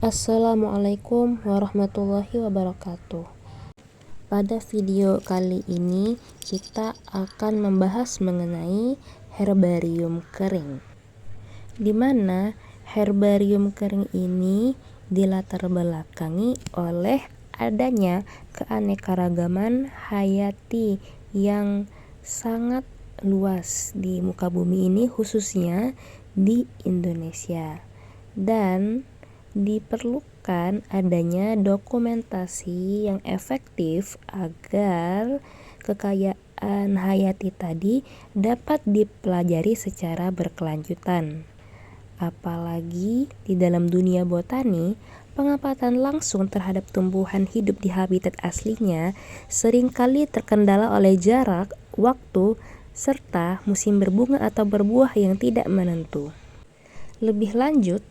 Assalamualaikum warahmatullahi wabarakatuh. Pada video kali ini kita akan membahas mengenai herbarium kering, di mana herbarium kering ini dilatar belakangi oleh adanya keanekaragaman hayati yang sangat luas di muka bumi ini, khususnya di Indonesia, dan diperlukan adanya dokumentasi yang efektif agar kekayaan hayati tadi dapat dipelajari secara berkelanjutan. Apalagi di dalam dunia botani, pengamatan langsung terhadap tumbuhan hidup di habitat aslinya seringkali terkendala oleh jarak, waktu, serta musim berbunga atau berbuah yang tidak menentu. Lebih lanjut,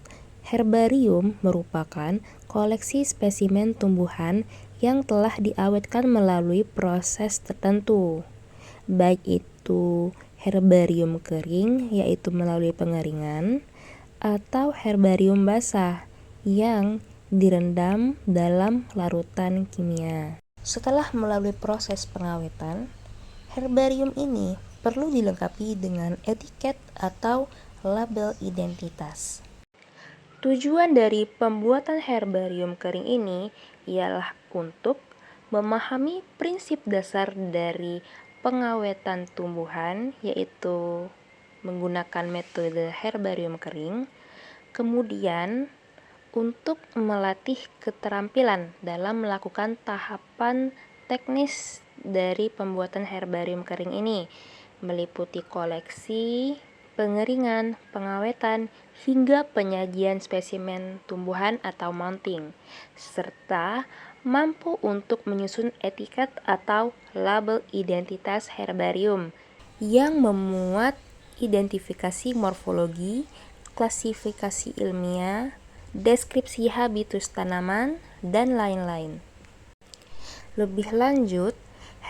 herbarium merupakan koleksi spesimen tumbuhan yang telah diawetkan melalui proses tertentu, baik itu herbarium kering, yaitu melalui pengeringan, atau herbarium basah yang direndam dalam larutan kimia. Setelah melalui proses pengawetan, herbarium ini perlu dilengkapi dengan etiket atau label identitas. Tujuan dari pembuatan herbarium kering ini ialah untuk memahami prinsip dasar dari pengawetan tumbuhan, yaitu menggunakan metode herbarium kering, kemudian untuk melatih keterampilan dalam melakukan tahapan teknis dari pembuatan herbarium kering ini, meliputi koleksi, pengeringan, pengawetan, hingga penyajian spesimen tumbuhan atau mounting, serta mampu untuk menyusun etiket atau label identitas herbarium yang memuat identifikasi morfologi, klasifikasi ilmiah, deskripsi habitus tanaman, dan lain-lain. Lebih lanjut,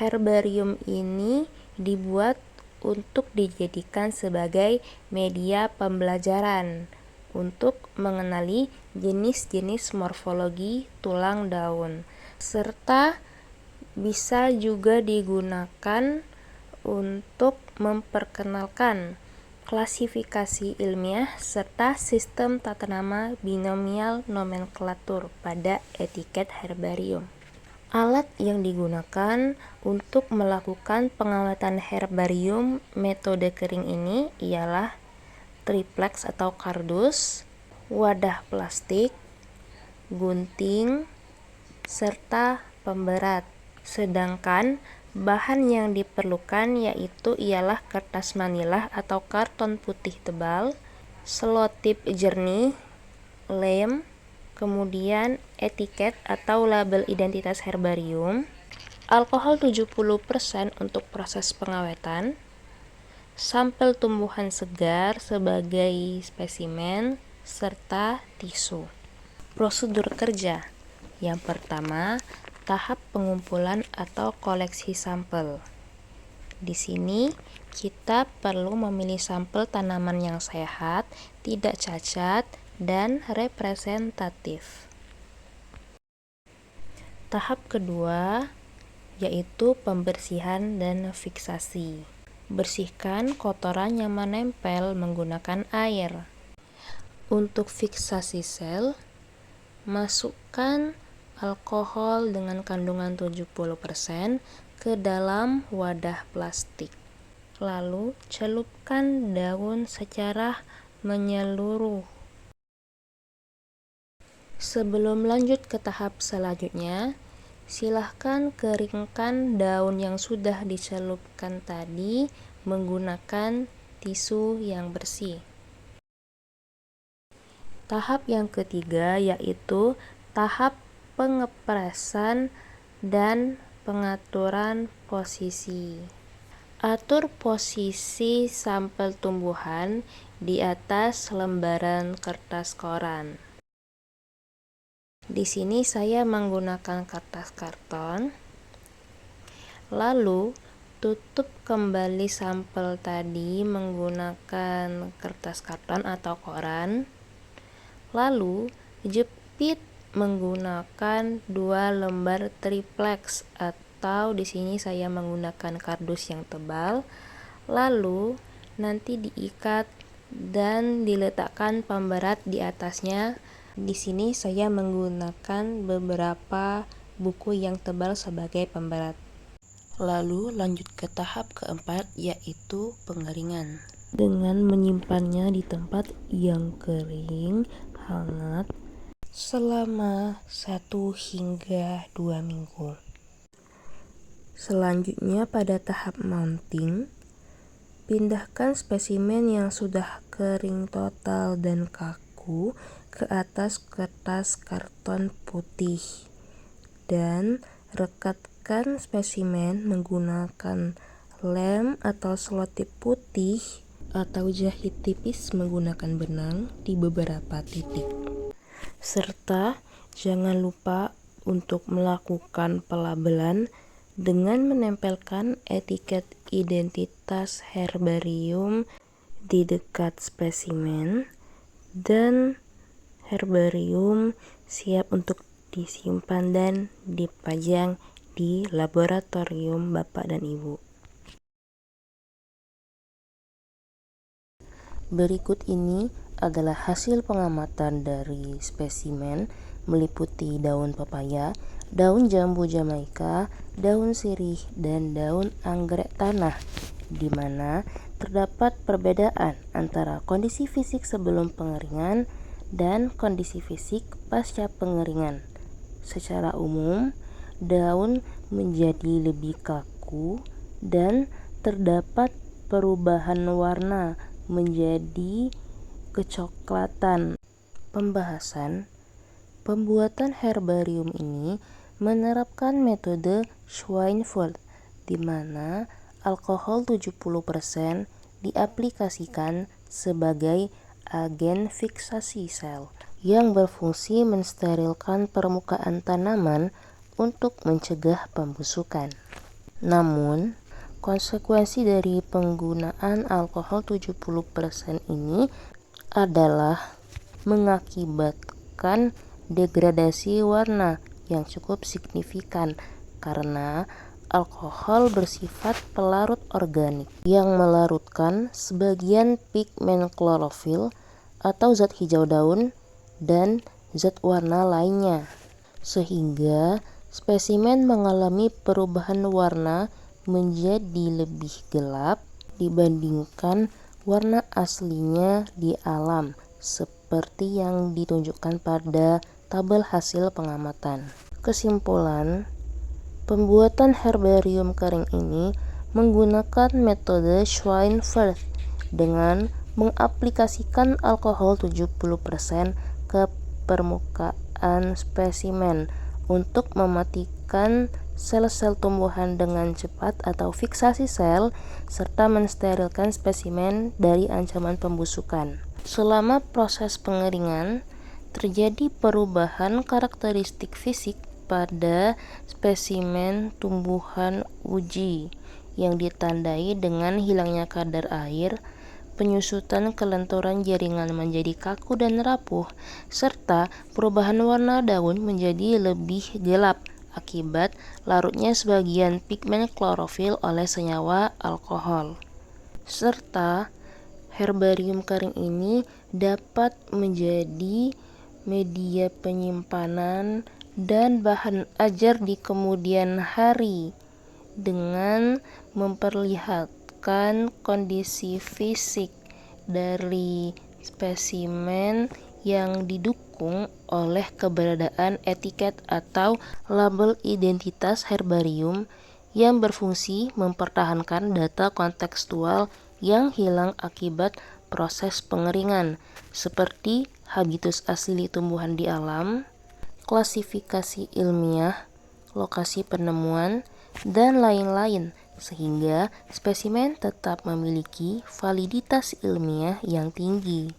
herbarium ini dibuat untuk dijadikan sebagai media pembelajaran untuk mengenali jenis-jenis morfologi tulang daun, serta bisa juga digunakan untuk memperkenalkan klasifikasi ilmiah serta sistem tata nama binomial nomenklatur pada etiket herbarium. Alat yang digunakan untuk melakukan pengawatan herbarium metode kering ini ialah triplex atau kardus, wadah plastik, gunting, serta pemberat. Sedangkan bahan yang diperlukan ialah kertas manila atau karton putih tebal, selotip jernih, lem, kemudian etiket atau label identitas herbarium, alkohol 70% untuk proses pengawetan, sampel tumbuhan segar sebagai spesimen, serta tisu. Prosedur kerja. Yang pertama, tahap pengumpulan atau koleksi sampel. Di sini kita perlu memilih sampel tanaman yang sehat, tidak cacat, dan representatif. Tahap kedua yaitu pembersihan dan fiksasi. Bersihkan kotoran yang menempel menggunakan air. Untuk fiksasi sel, masukkan alkohol dengan kandungan 70% ke dalam wadah plastik. Lalu celupkan daun secara menyeluruh. Sebelum lanjut ke tahap selanjutnya, silahkan keringkan daun yang sudah dicelupkan tadi menggunakan tisu yang bersih. Tahap yang ketiga yaitu tahap pengepresan dan pengaturan posisi. Atur posisi sampel tumbuhan di atas lembaran kertas koran. Di sini saya menggunakan kertas karton. Lalu tutup kembali sampel tadi menggunakan kertas karton atau koran. Lalu Menjepit menggunakan 2 lembar triplex atau di sini saya menggunakan kardus yang tebal. Lalu nanti diikat dan diletakkan pemberat di atasnya. Di sini saya menggunakan beberapa buku yang tebal sebagai pemberat. Lalu lanjut ke tahap keempat, yaitu pengeringan. Dengan menyimpannya di tempat yang kering, hangat, selama 1 hingga 2 minggu. Selanjutnya pada tahap mounting, pindahkan spesimen yang sudah kering total dan kaku ke atas kertas karton putih dan rekatkan spesimen menggunakan lem atau selotip putih atau jahit tipis menggunakan benang di beberapa titik. Serta jangan lupa untuk melakukan pelabelan dengan menempelkan etiket identitas herbarium di dekat spesimen, dan herbarium siap untuk disimpan dan dipajang di laboratorium Bapak dan Ibu. Berikut ini adalah hasil pengamatan dari spesimen, meliputi daun pepaya, daun jambu Jamaika, daun sirih, dan daun anggrek tanah, di mana terdapat perbedaan antara kondisi fisik sebelum pengeringan dan kondisi fisik pasca pengeringan. Secara umum, daun menjadi lebih kaku dan terdapat perubahan warna menjadi kecoklatan. Pembahasan pembuatan herbarium ini menerapkan metode Schweinfurt, di mana alkohol 70% diaplikasikan sebagai agen fiksasi sel yang berfungsi mensterilkan permukaan tanaman untuk mencegah pembusukan. Namun, konsekuensi dari penggunaan alkohol 70% ini adalah mengakibatkan degradasi warna yang cukup signifikan karena alkohol bersifat pelarut organik yang melarutkan sebagian pigmen klorofil atau zat hijau daun dan zat warna lainnya, sehingga spesimen mengalami perubahan warna menjadi lebih gelap dibandingkan warna aslinya di alam, seperti yang ditunjukkan pada tabel hasil pengamatan. Kesimpulan, pembuatan herbarium kering ini menggunakan metode Schweinfurt dengan mengaplikasikan alkohol 70% ke permukaan spesimen untuk mematikan sel-sel tumbuhan dengan cepat atau fiksasi sel, serta mensterilkan spesimen dari ancaman pembusukan. Selama proses pengeringan, terjadi perubahan karakteristik fisik pada spesimen tumbuhan uji yang ditandai dengan hilangnya kadar air, penyusutan kelenturan jaringan menjadi kaku dan rapuh, serta perubahan warna daun menjadi lebih gelap akibat larutnya sebagian pigmen klorofil oleh senyawa alkohol. Serta herbarium kering ini dapat menjadi media penyimpanan dan bahan ajar di kemudian hari dengan memperlihatkan kondisi fisik dari spesimen yang didukung oleh keberadaan etiket atau label identitas herbarium yang berfungsi mempertahankan data kontekstual yang hilang akibat proses pengeringan, seperti habitus asli tumbuhan di alam, klasifikasi ilmiah, lokasi penemuan, dan lain-lain, sehingga spesimen tetap memiliki validitas ilmiah yang tinggi.